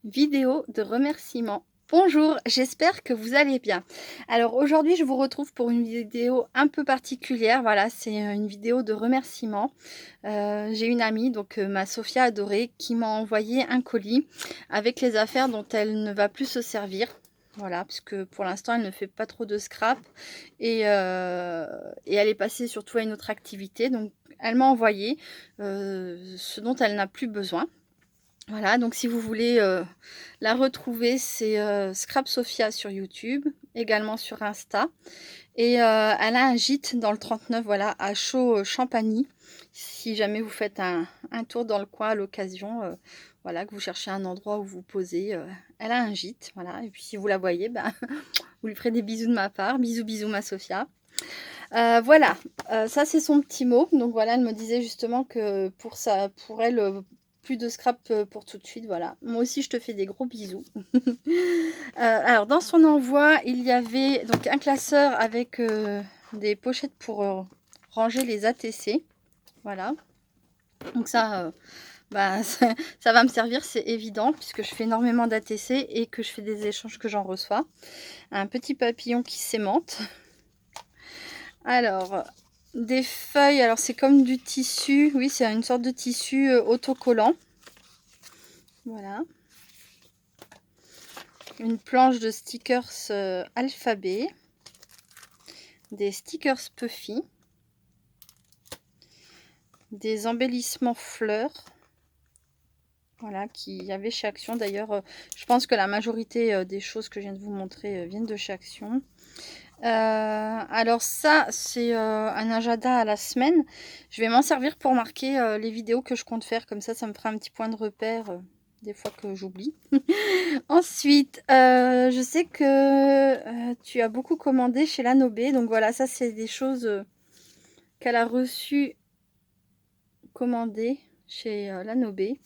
Vidéo de remerciement. Bonjour, j'espère que vous allez bien. Alors aujourd'hui, je vous retrouve pour une vidéo un peu particulière. Voilà, c'est une vidéo de remerciement. J'ai une amie, donc ma Sophia adorée, qui m'a envoyé un colis avec les affaires dont elle ne va plus se servir. Voilà, puisque pour l'instant, elle ne fait pas trop de scrap et elle est passée surtout à une autre activité. Donc, elle m'a envoyé ce dont elle n'a plus besoin. Voilà, donc si vous voulez la retrouver, c'est Scrap Sophia sur YouTube, également sur Insta. Et elle a un gîte dans le 39, voilà, à Chaux-Champagny. Si jamais vous faites un tour dans le coin à l'occasion, voilà, que vous cherchez un endroit où vous posez, elle a un gîte, voilà. Et puis si vous la voyez, ben, vous lui ferez des bisous de ma part. Bisous, bisous, ma Sophia. Voilà, ça c'est son petit mot. Donc voilà, elle me disait justement que pour elle, plus de scrap pour tout de suite. Voilà, moi aussi je te fais des gros bisous. Alors dans son envoi, il y avait donc un classeur avec des pochettes pour ranger les ATC. Voilà, donc ça, bah, ça va me servir, c'est évident, puisque je fais énormément d'ATC et que je fais des échanges que j'en reçois. Un petit papillon qui s'aimante. Alors, des feuilles, alors c'est comme du tissu, oui, c'est une sorte de tissu autocollant. Voilà. Une planche de stickers alphabet. Des stickers Puffy. Des embellissements fleurs. Voilà, qui y avait chez Action. D'ailleurs, je pense que la majorité des choses que je viens de vous montrer viennent de chez Action. Alors ça, c'est un agenda à la semaine. Je vais m'en servir pour marquer les vidéos que je compte faire. Comme ça me fera un petit point de repère des fois que j'oublie. Ensuite, je sais que tu as beaucoup commandé chez Lanobé. Donc voilà, ça c'est des choses qu'elle a reçues commandées chez Lanobé.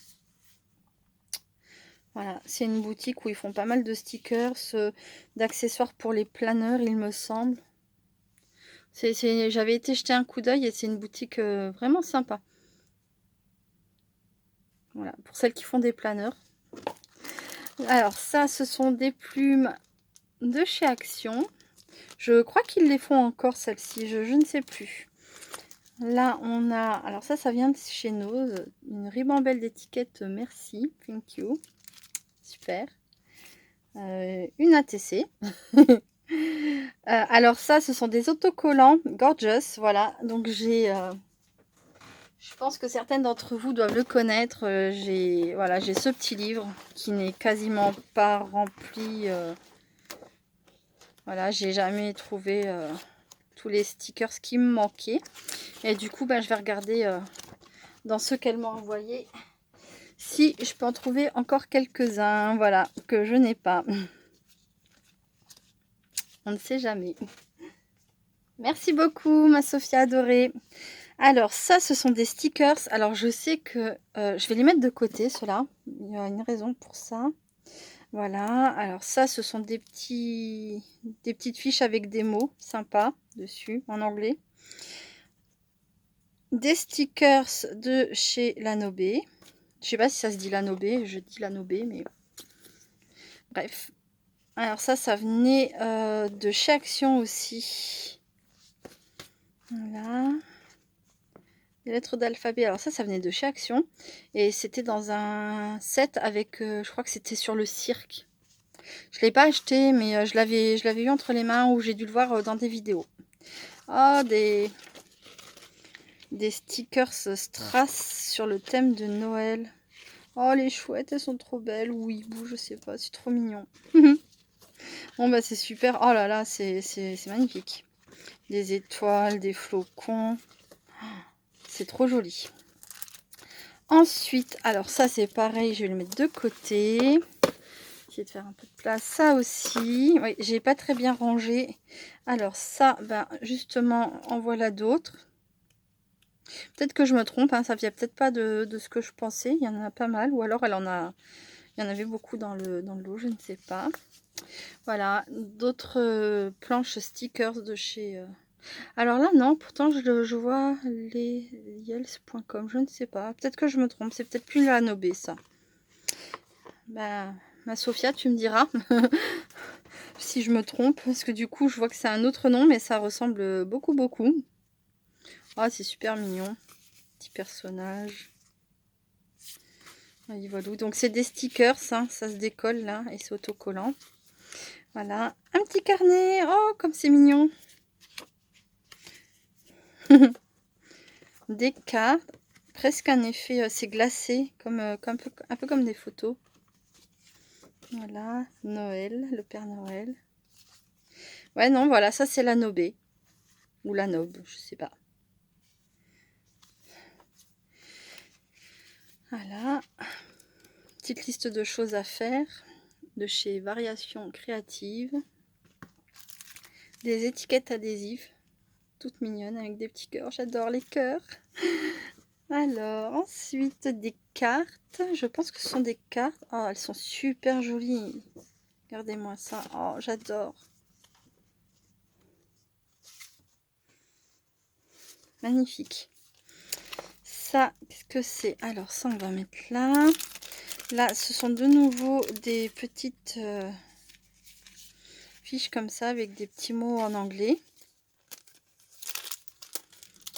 Voilà, c'est une boutique où ils font pas mal de stickers, d'accessoires pour les planeurs, il me semble. J'avais été jeter un coup d'œil et c'est une boutique vraiment sympa. Voilà, pour celles qui font des planeurs. Alors ça, ce sont des plumes de chez Action. Je crois qu'ils les font encore, celles-ci, je ne sais plus. Là, on a... Alors ça vient de chez Nose. Une ribambelle d'étiquettes, merci, thank you. Super. Une ATC. Alors ça, ce sont des autocollants Gorgeous, voilà. Donc je pense que certaines d'entre vous doivent le connaître. J'ai ce petit livre qui n'est quasiment pas rempli. Voilà, j'ai jamais trouvé tous les stickers qui me manquaient. Et du coup, je vais regarder dans ceux qu'elle m'a envoyé si je peux en trouver encore quelques-uns, voilà, que je n'ai pas. On ne sait jamais. Merci beaucoup, ma Sophia adorée. Alors ça, ce sont des stickers. Alors je sais que je vais les mettre de côté, ceux-là. Il y a une raison pour ça. Voilà. Alors ça, ce sont des petites fiches avec des mots sympas dessus, en anglais. Des stickers de chez Lanobé. Je sais pas si ça se dit Lanobé, je dis Lanobé, mais bref. Alors ça venait de chez Action aussi. Voilà. Des lettres d'alphabet. Alors ça venait de chez Action. Et c'était dans un set avec, je crois que c'était sur le cirque. Je ne l'ai pas acheté, mais je l'avais eu entre les mains ou j'ai dû le voir dans des vidéos. Oh, des stickers strass sur le thème de Noël. Oh, les chouettes, elles sont trop belles. Ou hibou, je sais pas, c'est trop mignon. Bon, bah c'est super. Oh là là, c'est magnifique. Des étoiles, des flocons. C'est trop joli. Ensuite, alors ça c'est pareil, je vais le mettre de côté. Essayer de faire un peu de place. Ça aussi, oui, j'ai pas très bien rangé. Alors ça, justement, en voilà d'autres. Peut-être que je me trompe, hein, ça vient peut-être pas de ce que je pensais. Il y en a pas mal, ou alors il y en avait beaucoup dans le lot, je ne sais pas. Voilà, d'autres planches stickers de chez... Alors là, non, pourtant je vois les yels.com, je ne sais pas. Peut-être que je me trompe, c'est peut-être plus la Nobé, ça. Bah, ma Sophia, tu me diras si je me trompe, parce que du coup, je vois que c'est un autre nom, mais ça ressemble beaucoup, beaucoup. Ah, c'est super mignon. Petit personnage. Allez, voilà. Donc, c'est des stickers, hein, ça se décolle là, et c'est autocollant. Voilà, un petit carnet. Oh, comme c'est mignon. Des cartes, presque un effet, c'est glacé, comme, un peu comme des photos. Voilà, Noël, le Père Noël. Ouais, non, voilà, ça c'est la Nobé. Ou la Nob, je sais pas. Voilà. Petite liste de choses à faire. De chez Variations Créatives. Des étiquettes adhésives. Toutes mignonnes avec des petits cœurs. J'adore les cœurs. Alors, ensuite, des cartes. Je pense que ce sont des cartes. Oh, elles sont super jolies. Regardez-moi ça. Oh, j'adore. Magnifique. Ça, qu'est-ce que c'est? Alors, ça, on va mettre là. Là, ce sont de nouveau des petites fiches comme ça avec des petits mots en anglais.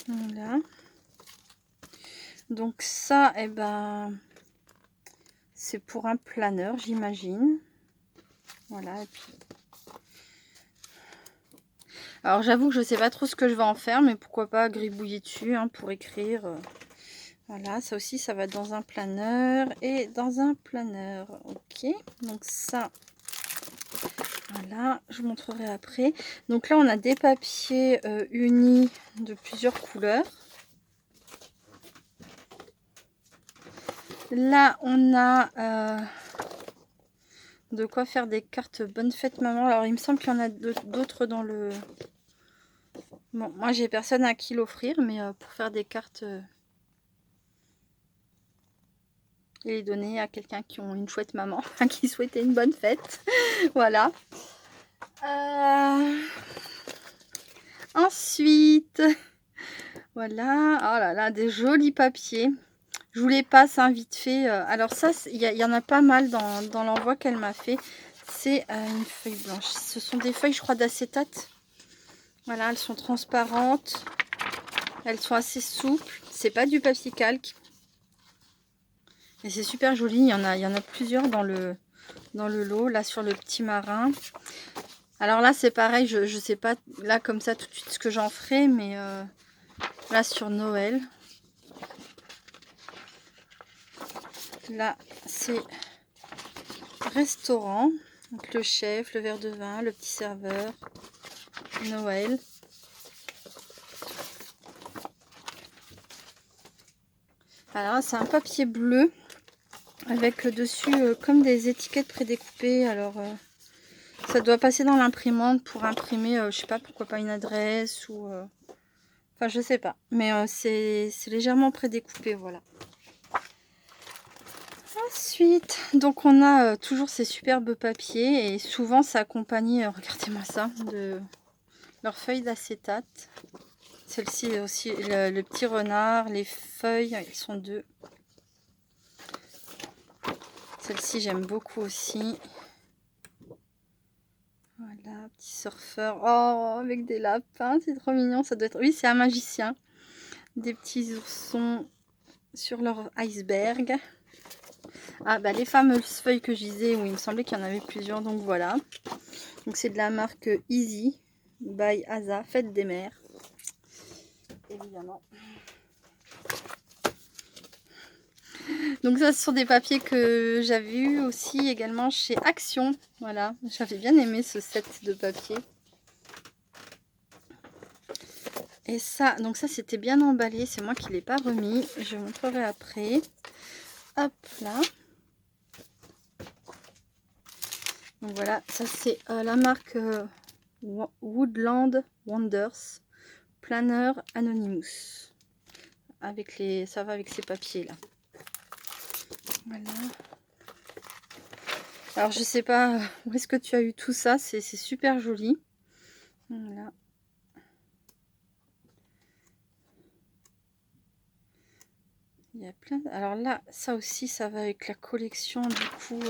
Voilà. Donc ça, eh ben, c'est pour un planeur, j'imagine. Voilà. Et puis... Alors, j'avoue que je sais pas trop ce que je vais en faire, mais pourquoi pas gribouiller dessus hein, pour écrire. Voilà, ça aussi, ça va dans un planeur et dans un planeur. Ok, donc ça, voilà, je vous montrerai après. Donc là, on a des papiers unis de plusieurs couleurs. Là, on a de quoi faire des cartes Bonne Fête Maman. Alors, il me semble qu'il y en a d'autres dans le... Bon, moi, j'ai personne à qui l'offrir, mais pour faire des cartes... et les donner à quelqu'un qui ont une chouette maman, qui souhaitait une bonne fête. Voilà. Ensuite, voilà. Oh là là, des jolis papiers. Je vous les passe hein, vite fait. Alors ça, il y en a pas mal dans l'envoi qu'elle m'a fait. C'est une feuille blanche. Ce sont des feuilles, je crois, d'acétate. Voilà, elles sont transparentes. Elles sont assez souples. C'est pas du papier calque. Et c'est super joli. Il y en a plusieurs dans le lot. Là, sur le petit marin. Alors là, c'est pareil. Je sais pas là comme ça tout de suite ce que j'en ferai. Mais là, sur Noël. Là, c'est restaurant. Donc le chef, le verre de vin, le petit serveur. Noël. Alors c'est un papier bleu avec dessus comme des étiquettes prédécoupées. Alors ça doit passer dans l'imprimante pour imprimer, je sais pas, pourquoi pas une adresse ou... Enfin je sais pas. Mais c'est légèrement prédécoupé, voilà. Ensuite, donc on a toujours ces superbes papiers et souvent ça accompagne, regardez-moi ça, de leurs feuilles d'acétate. Celle-ci aussi, le petit renard, les feuilles, ils sont deux. Celle-ci, j'aime beaucoup aussi. Voilà, petit surfeur. Oh, avec des lapins, c'est trop mignon. Ça doit être... Oui, c'est un magicien. Des petits oursons sur leur iceberg. Ah, bah les fameuses feuilles que je disais, où il me semblait qu'il y en avait plusieurs. Donc voilà. Donc c'est de la marque Easy by Asa, Fête des mères. Évidemment. Donc ça, ce sont des papiers que j'avais eu aussi également chez Action. Voilà, j'avais bien aimé ce set de papier. Et ça, donc ça c'était bien emballé, c'est moi qui ne l'ai pas remis. Je vous montrerai après. Hop là. Donc voilà, ça c'est la marque Woodland Wonders Planner Anonymous. Avec les, ça va avec ces papiers là. Voilà. Alors je sais pas où est-ce que tu as eu tout ça, c'est super joli. Voilà. y a plein alors là, ça aussi, ça va avec la collection, du coup,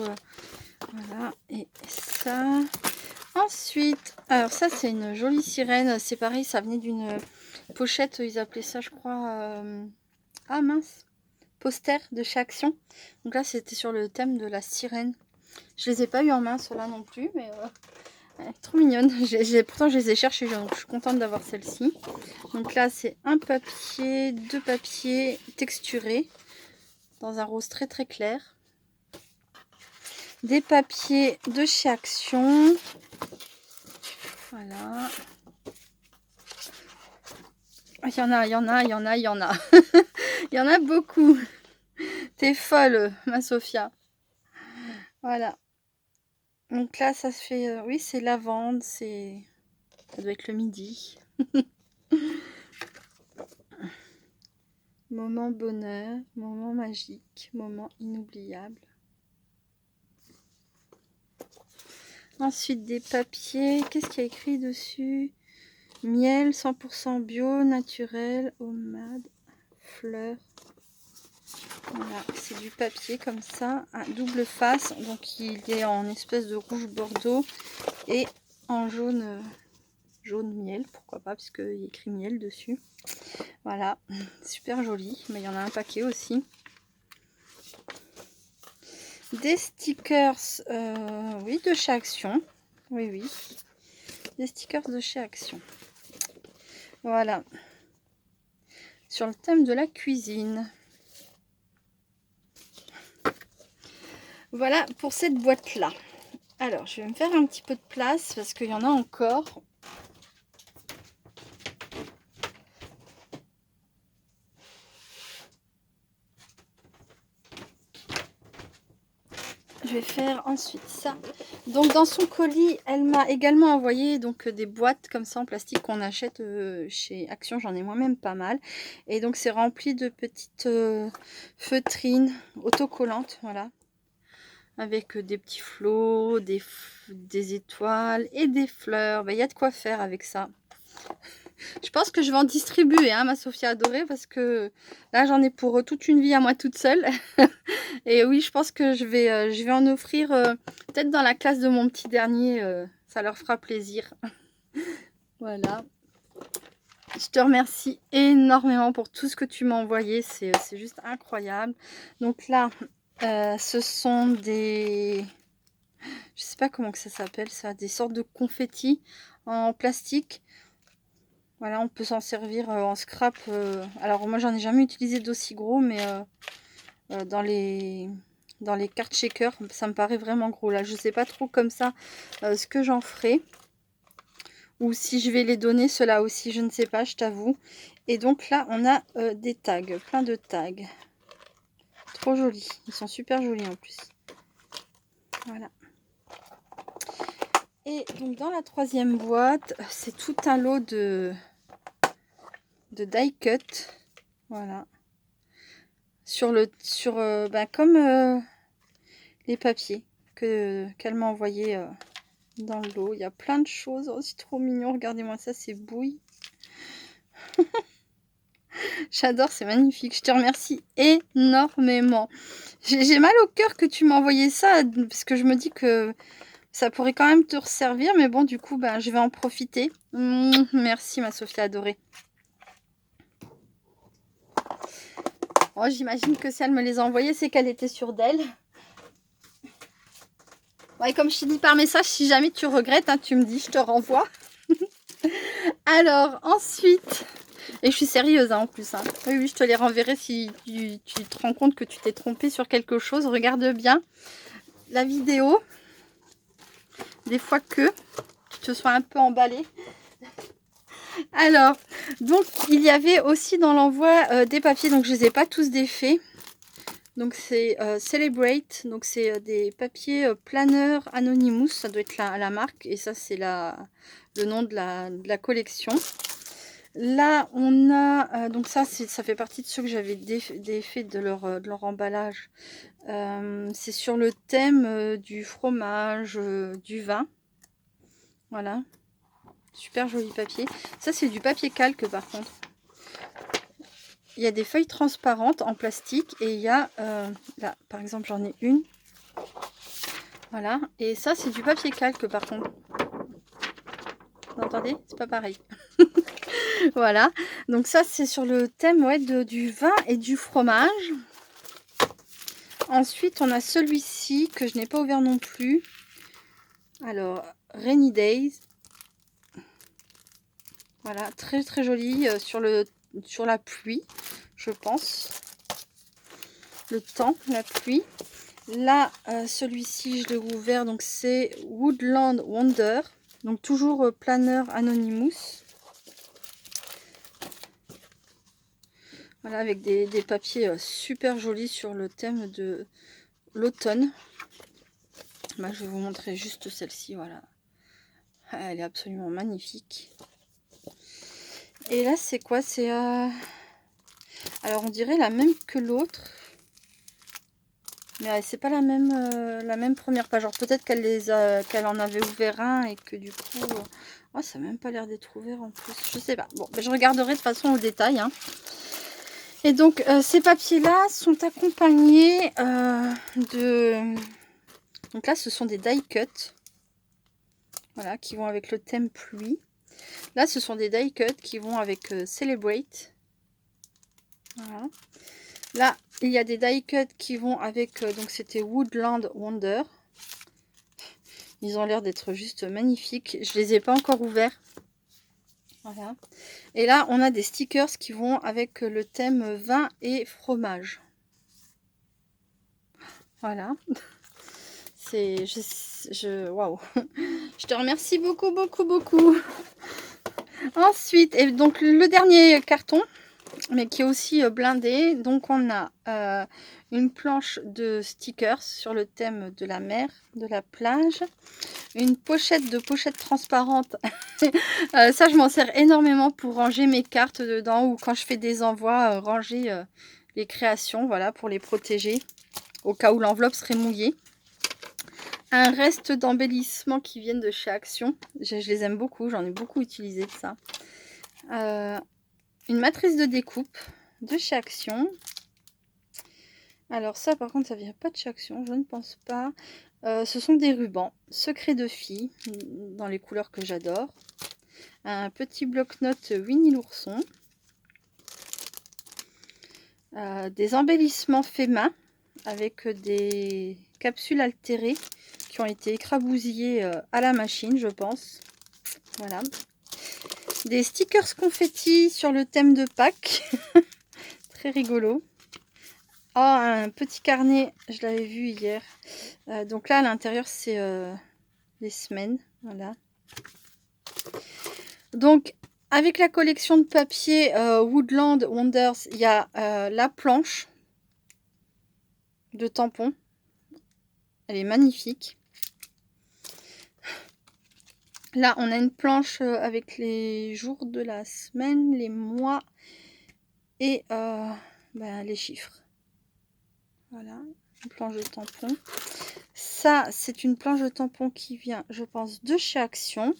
voilà, et ça. Ensuite, alors ça, c'est une jolie sirène. C'est pareil, ça venait d'une pochette, ils appelaient ça, je crois, ah mince, poster de chez Action. Donc là, c'était sur le thème de la sirène. Je les ai pas eu en main, ceux-là non plus, mais elle est trop mignonne. Pourtant, je les ai cherchés, donc je suis contente d'avoir celle-ci. Donc là, c'est un papier, deux papiers texturés dans un rose très très clair. Des papiers de chez Action. Voilà. Il y en a, il y en a, il y en a, il y en a. Il y en a beaucoup. T'es folle, ma Sophia. Voilà. Donc là, ça se fait... oui, c'est lavande, c'est... Ça doit être le midi. Moment bonheur, moment magique, moment inoubliable. Ensuite, des papiers. Qu'est-ce qu'il y a écrit dessus? Miel 100% bio, naturel, homade, fleurs. Voilà, c'est du papier comme ça, à double face. Donc, il est en espèce de rouge bordeaux et en jaune, jaune miel. Pourquoi pas, puisqu'il y a écrit miel dessus. Voilà, super joli. Mais il y en a un paquet aussi. Des stickers, oui, de chez Action. Oui, oui. Des stickers de chez Action. Voilà. Sur le thème de la cuisine. Voilà pour cette boîte-là. Alors, je vais me faire un petit peu de place parce qu'il y en a encore. Je vais faire ensuite ça. Donc dans son colis, elle m'a également envoyé donc des boîtes comme ça en plastique qu'on achète chez Action. J'en ai moi-même pas mal. Et donc c'est rempli de petites feutrines autocollantes, voilà. Avec des petits flots, des étoiles et des fleurs. Ben, y a de quoi faire avec ça. Je pense que je vais en distribuer, hein, ma Sophia adorée, parce que là j'en ai pour toute une vie à moi toute seule. Et oui, je pense que je vais en offrir peut-être dans la classe de mon petit dernier, ça leur fera plaisir. Voilà. Je te remercie énormément pour tout ce que tu m'as envoyé, c'est juste incroyable. Donc là, ce sont des... Je sais pas comment que ça s'appelle ça, des sortes de confettis en plastique. Voilà, on peut s'en servir en scrap. Alors moi, j'en ai jamais utilisé d'aussi gros, mais dans les cartes shaker, ça me paraît vraiment gros. Là, je sais pas trop comme ça ce que j'en ferai. Ou si je vais les donner, ceux-là aussi, je ne sais pas, je t'avoue. Et donc là, on a des tags, plein de tags. Trop jolis. Ils sont super jolis en plus. Voilà. Et donc dans la troisième boîte, c'est tout un lot de die cut. Voilà. Comme les papiers qu'elle m'a envoyé dans le lot. Il y a plein de choses. Oh, c'est trop mignon. Regardez-moi ça, c'est bouille. J'adore, c'est magnifique. Je te remercie énormément. J'ai mal au cœur que tu m'as envoyé ça, parce que je me dis que ça pourrait quand même te resservir. Mais bon, du coup, je vais en profiter. Merci, ma Sophie adorée. Oh, j'imagine que si elle me les a envoyés, c'est qu'elle était sûre d'elle. Ouais, comme je t'ai dit par message, si jamais tu regrettes, hein, tu me dis, je te renvoie. Alors, ensuite... Et je suis sérieuse hein, en plus. Hein. Oui, oui, je te les renverrai si tu te rends compte que tu t'es trompé sur quelque chose. Regarde bien la vidéo. Des fois que tu te sois un peu emballé. Alors, donc, il y avait aussi dans l'envoi des papiers. Donc, je ne les ai pas tous défaits. Donc, c'est Celebrate. Donc, c'est des papiers planeur Anonymous. Ça doit être la marque. Et ça, c'est le nom de la collection. Là, on a... donc ça fait partie de ceux que j'avais défaits de leur emballage. C'est sur le thème du fromage, du vin. Voilà. Super joli papier. Ça, c'est du papier calque, par contre. il y a des feuilles transparentes en plastique et il y a, là par exemple j'en ai une. Voilà, et ça c'est du papier calque par contre. Vous entendez? C'est pas pareil. Voilà, donc ça c'est sur le thème ouais, du vin et du fromage. Ensuite on a celui-ci que je n'ai pas ouvert non plus. Alors, Rainy Days. Voilà, très très joli sur la pluie, je pense. Le temps, la pluie. Là, celui-ci, je l'ai ouvert, donc c'est Woodland Wonder. Donc toujours planeur Anonymous. Voilà, avec des papiers super jolis sur le thème de l'automne. Bah, je vais vous montrer juste celle-ci, voilà. Elle est absolument magnifique. Et là, c'est quoi? C'est... Alors, on dirait la même que l'autre. Mais c'est pas la même première page. Genre, peut-être qu'elle en avait ouvert un et que du coup... Oh, ça n'a même pas l'air d'être ouvert en plus. Je sais pas. Bon, ben, je regarderai de toute façon au détail. Hein. Et donc, ces papiers-là sont accompagnés de... Donc là, ce sont des die cuts. Voilà, qui vont avec le thème pluie. Là, ce sont des die cuts qui vont avec Celebrate. Voilà. Là, il y a des die cuts qui vont avec, donc c'était Woodland Wonder. Ils ont l'air d'être juste magnifiques. Je les ai pas encore ouverts. Voilà. Et là, on a des stickers qui vont avec le thème vin et fromage. Voilà. C'est... Waouh. Je te remercie beaucoup, beaucoup, beaucoup. Ensuite, et donc le dernier carton, mais qui est aussi blindé. Donc on a une planche de stickers sur le thème de la mer, de la plage. Une pochette transparente. Ça, je m'en sers énormément pour ranger mes cartes dedans ou quand je fais des envois, ranger les créations, voilà, pour les protéger au cas où l'enveloppe serait mouillée. Un reste d'embellissement qui viennent de chez Action. Je les aime beaucoup, j'en ai beaucoup utilisé de ça. Une matrice de découpe de chez Action. Alors ça, par contre, ça vient pas de chez Action, je ne pense pas. Ce sont des rubans secret de fille dans les couleurs que j'adore. Un petit bloc-notes Winnie l'ourson. Des embellissements faits main avec des capsules altérées qui ont été écrabousillées à la machine, je pense. Voilà. Des stickers confettis sur le thème de Pâques. Très rigolo. Oh, un petit carnet, je l'avais vu hier. Donc là, à l'intérieur, c'est les semaines. Voilà. Donc, avec la collection de papier Woodland Wonders, il y a la planche de tampons. Elle est magnifique. Là, on a une planche avec les jours de la semaine, les mois et les chiffres. Voilà, une planche de tampons. Ça, c'est une planche de tampons qui vient, je pense, de chez Action.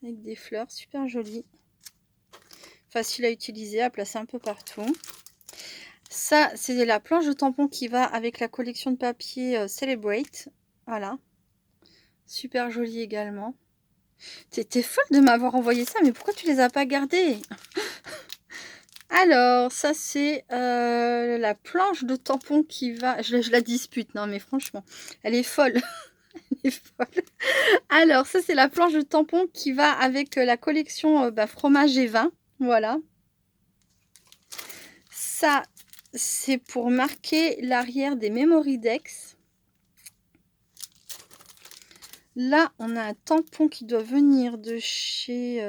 Avec des fleurs super jolies. Facile à utiliser, à placer un peu partout. Ça, c'est la planche de tampons qui va avec la collection de papier Celebrate. Voilà. Super jolie également. T'es folle de m'avoir envoyé ça, mais pourquoi tu les as pas gardés? Alors, ça c'est la planche de tampons qui va... Je la dispute, non mais franchement, elle est folle. Elle est folle. Alors, ça c'est la planche de tampons qui va avec la collection fromage et vin. Voilà. Ça, c'est pour marquer l'arrière des Memory Dex. Là, on a un tampon qui doit venir de chez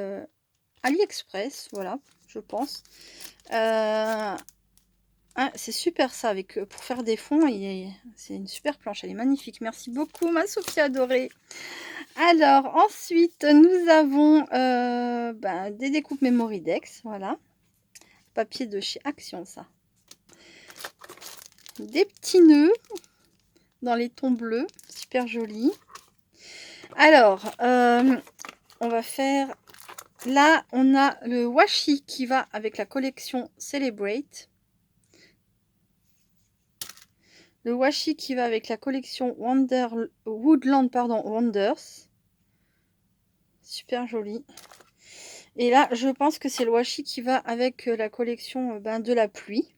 AliExpress, voilà, je pense. Ah, c'est super ça, avec pour faire des fonds, c'est une super planche, elle est magnifique. Merci beaucoup, ma Sophie adorée. Alors, ensuite, nous avons des découpes Memory Dex, voilà. Papier de chez Action, ça. Des petits nœuds dans les tons bleus, super jolis. Alors, on va faire Là, on a le washi qui va avec la collection Celebrate. Le washi qui va avec la collection Woodland Wonders. Super joli. Et là, je pense que c'est le washi qui va avec la collection de la pluie.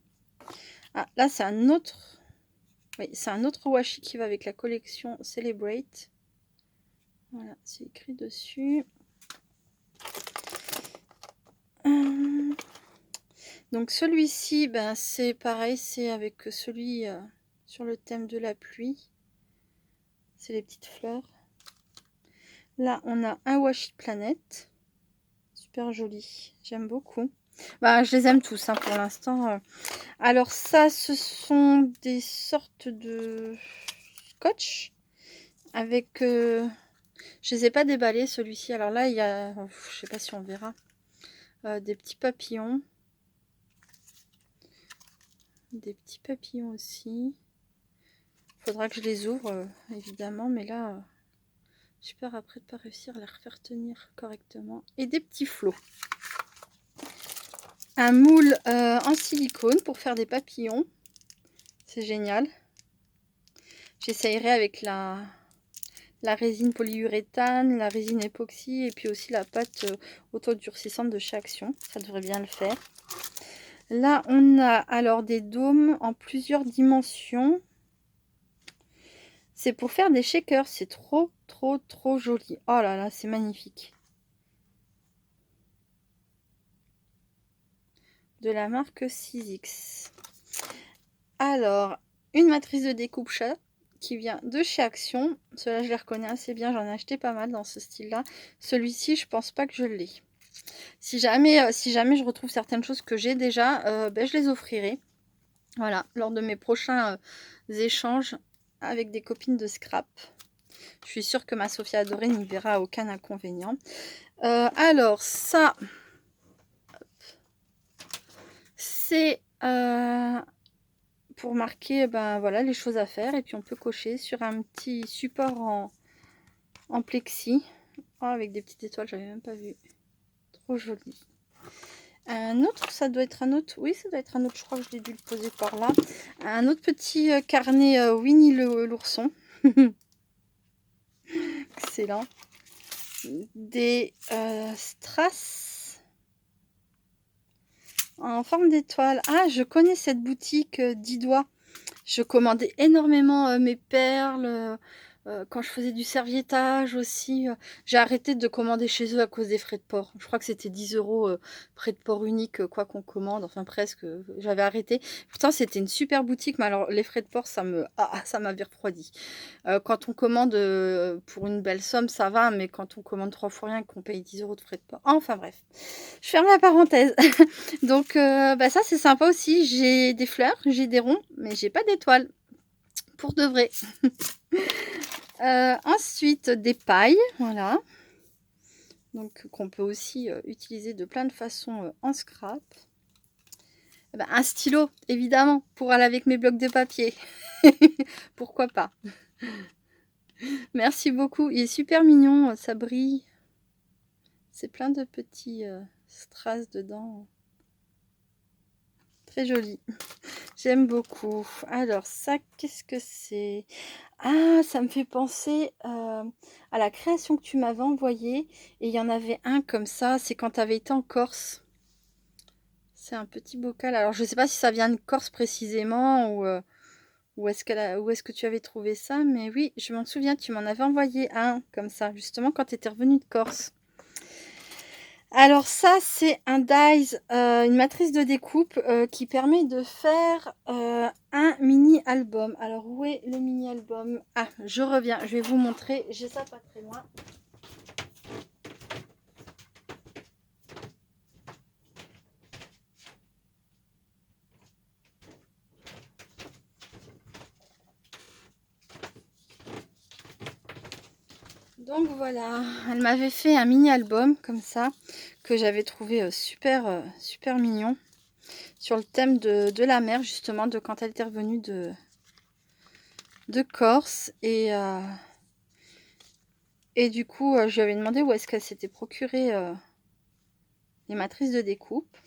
Ah, là, c'est un autre... Oui, c'est un autre washi qui va avec la collection Celebrate. Voilà, c'est écrit dessus. Donc celui-ci, ben, c'est pareil, c'est avec celui sur le thème de la pluie. C'est les petites fleurs. Là, on a un washi planète. Super joli. J'aime beaucoup. Bah, je les aime tous hein, pour l'instant. Alors ça, ce sont des sortes de scotch avec... je les ai pas déballés, celui-ci. Alors là, il y a... je sais pas si on verra. Des petits papillons. Des petits papillons aussi. Faudra que je les ouvre, évidemment. Mais là, j'ai peur après de pas réussir à les refaire tenir correctement. Et des petits flots. Un moule en silicone pour faire des papillons. C'est génial. J'essayerai avec la résine polyuréthane, la résine époxy et puis aussi la pâte auto-durcissante de chez Action. Ça devrait bien le faire. Là, on a alors des dômes en plusieurs dimensions. C'est pour faire des shakers. C'est trop, trop, trop joli. Oh là là, c'est magnifique. De la marque 6X. Alors, une matrice de découpe chat qui vient de chez Action. Cela, je les reconnais assez bien. J'en ai acheté pas mal dans ce style-là. Celui-ci, je pense pas que je l'ai. Si jamais je retrouve certaines choses que j'ai déjà, ben, je les offrirai. Voilà, lors de mes prochains échanges avec des copines de scrap. Je suis sûre que ma Sophia adorée n'y verra aucun inconvénient. Alors, ça, c'est pour marquer ben, voilà, les choses à faire. Et puis, on peut cocher sur un petit support en plexi. Oh, avec des petites étoiles, j'avais même pas vu. Trop joli. Un autre, ça doit être un autre. Oui, ça doit être un autre. Je crois que je l'ai dû le poser par là. Un autre petit carnet Winnie l'ourson. Excellent. Des strass en forme d'étoile. Ah, je connais cette boutique 10 doigts. Je commandais énormément mes perles. Quand je faisais du serviettage aussi, j'ai arrêté de commander chez eux à cause des frais de port. Je crois que c'était 10 € frais de port unique, quoi qu'on commande, enfin presque. J'avais arrêté. Pourtant, c'était une super boutique, mais alors les frais de port, ça m'avait refroidi. Quand on commande pour une belle somme, ça va, mais quand on commande 3 fois rien et qu'on paye 10 € de frais de port. Enfin bref, je ferme la parenthèse. Donc, bah, ça, c'est sympa aussi. J'ai des fleurs, j'ai des ronds, mais j'ai pas d'étoiles. Pour de vrai. Ensuite, des pailles, voilà. Donc, qu'on peut aussi utiliser de plein de façons en scrap. Eh ben, un stylo, évidemment, pour aller avec mes blocs de papier. Pourquoi pas. Merci beaucoup. Il est super mignon, ça brille. C'est plein de petits strass dedans. Très joli. J'aime beaucoup. Alors ça, qu'est-ce que c'est? Ah, ça me fait penser à la création que tu m'avais envoyée. Et il y en avait un comme ça, c'est quand tu avais été en Corse. C'est un petit bocal. Alors je ne sais pas si ça vient de Corse précisément ou où est-ce que tu avais trouvé ça. Mais oui, je m'en souviens, tu m'en avais envoyé un comme ça, justement quand tu étais revenu de Corse. Alors ça, c'est un dies, une matrice de découpe qui permet de faire un mini-album. Alors, où est le mini-album? Ah, je reviens, je vais vous montrer. J'ai ça pas très loin. Donc voilà, elle m'avait fait un mini-album comme ça, que j'avais trouvé super, super mignon, sur le thème de la mer, justement, de quand elle était revenue de Corse. Et du coup, je lui avais demandé où est-ce qu'elle s'était procuré les matrices de découpe.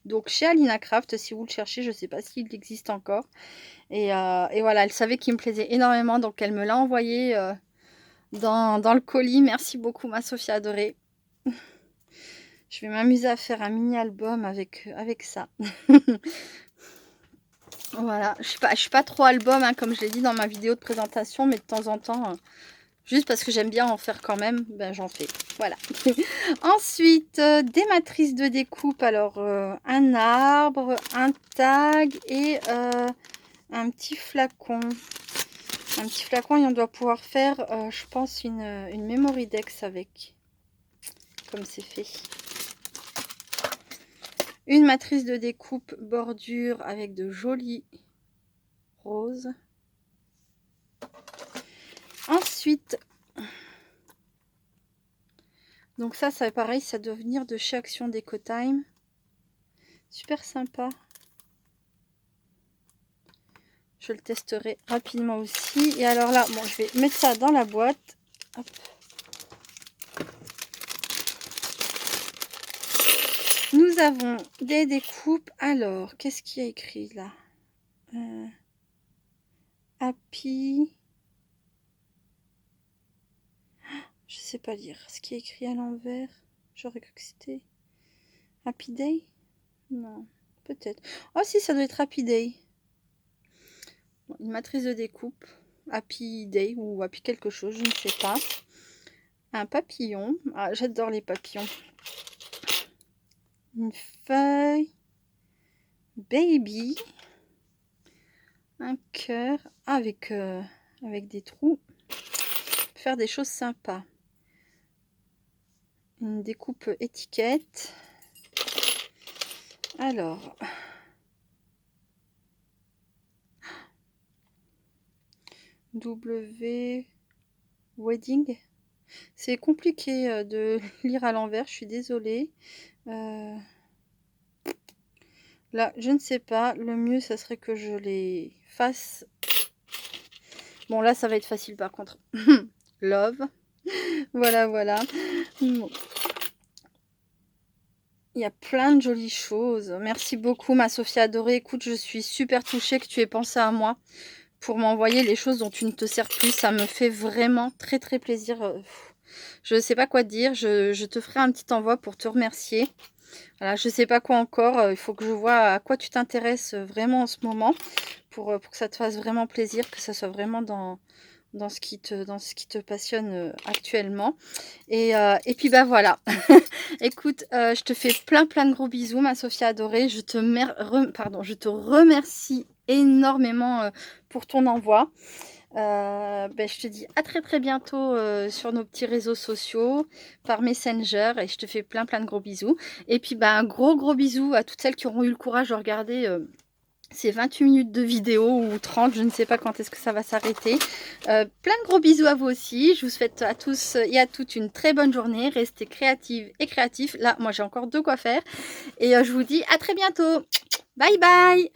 Donc chez Alina Craft, si vous le cherchez, je ne sais pas s'il existe encore. Et voilà, elle savait qu'il me plaisait énormément, donc elle me l'a envoyé dans le colis. Merci beaucoup ma Sophie adorée. Je vais m'amuser à faire un mini album avec ça. Voilà, je suis pas trop album, hein, comme je l'ai dit dans ma vidéo de présentation, mais de temps en temps, juste parce que j'aime bien en faire quand même, ben j'en fais. Voilà. Ensuite, des matrices de découpe. Alors, un arbre, un tag et un petit flacon. Un petit flacon et on doit pouvoir faire, je pense, une memory dex avec. Comme c'est fait. Une matrice de découpe bordure avec de jolis roses. Ensuite, donc ça pareil, ça doit venir de chez Action Déco Time. Super sympa. Je le testerai rapidement aussi. Et alors là, bon, je vais mettre ça dans la boîte. Hop. Nous avons des découpes. Alors, qu'est-ce qu'il y a écrit là? Happy. Je sais pas lire. Ce qui est écrit à l'envers. J'aurais cru que c'était Happy Day. Non, peut-être. Oh si, ça doit être Happy Day. Bon, une matrice de découpe. Happy Day ou Happy quelque chose, je ne sais pas. Un papillon. Ah, j'adore les papillons. Une feuille. Baby. Un cœur avec des trous. Faire des choses sympas. Une découpe étiquette. Alors, W Wedding. C'est compliqué de lire à l'envers, je suis désolée. Là, je ne sais pas. Le mieux, ça serait que je les fasse. Bon, là, ça va être facile par contre. Love. Voilà, voilà. Bon. Il y a plein de jolies choses. Merci beaucoup, ma Sophie adorée. Écoute, je suis super touchée que tu aies pensé à moi pour m'envoyer les choses dont tu ne te sers plus. Ça me fait vraiment très, très plaisir. Je ne sais pas quoi te dire. Je te ferai un petit envoi pour te remercier. Voilà, je ne sais pas quoi encore. Il faut que je vois à quoi tu t'intéresses vraiment en ce moment pour que ça te fasse vraiment plaisir, que ça soit vraiment dans ce qui te passionne actuellement. Et puis bah voilà. Écoute, je te fais plein de gros bisous, ma Sophie adorée. Je te remercie énormément pour ton envoi. Je te dis à très bientôt sur nos petits réseaux sociaux, par Messenger, et je te fais plein de gros bisous. Et puis un gros bisou à toutes celles qui auront eu le courage de regarder ces 28 minutes de vidéo ou 30, je ne sais pas quand est-ce que ça va s'arrêter. Plein de gros bisous à vous aussi. Je vous souhaite à tous et à toutes une très bonne journée. Restez créatives et créatifs. Là, moi j'ai encore de quoi faire. Et je vous dis à très bientôt. Bye bye.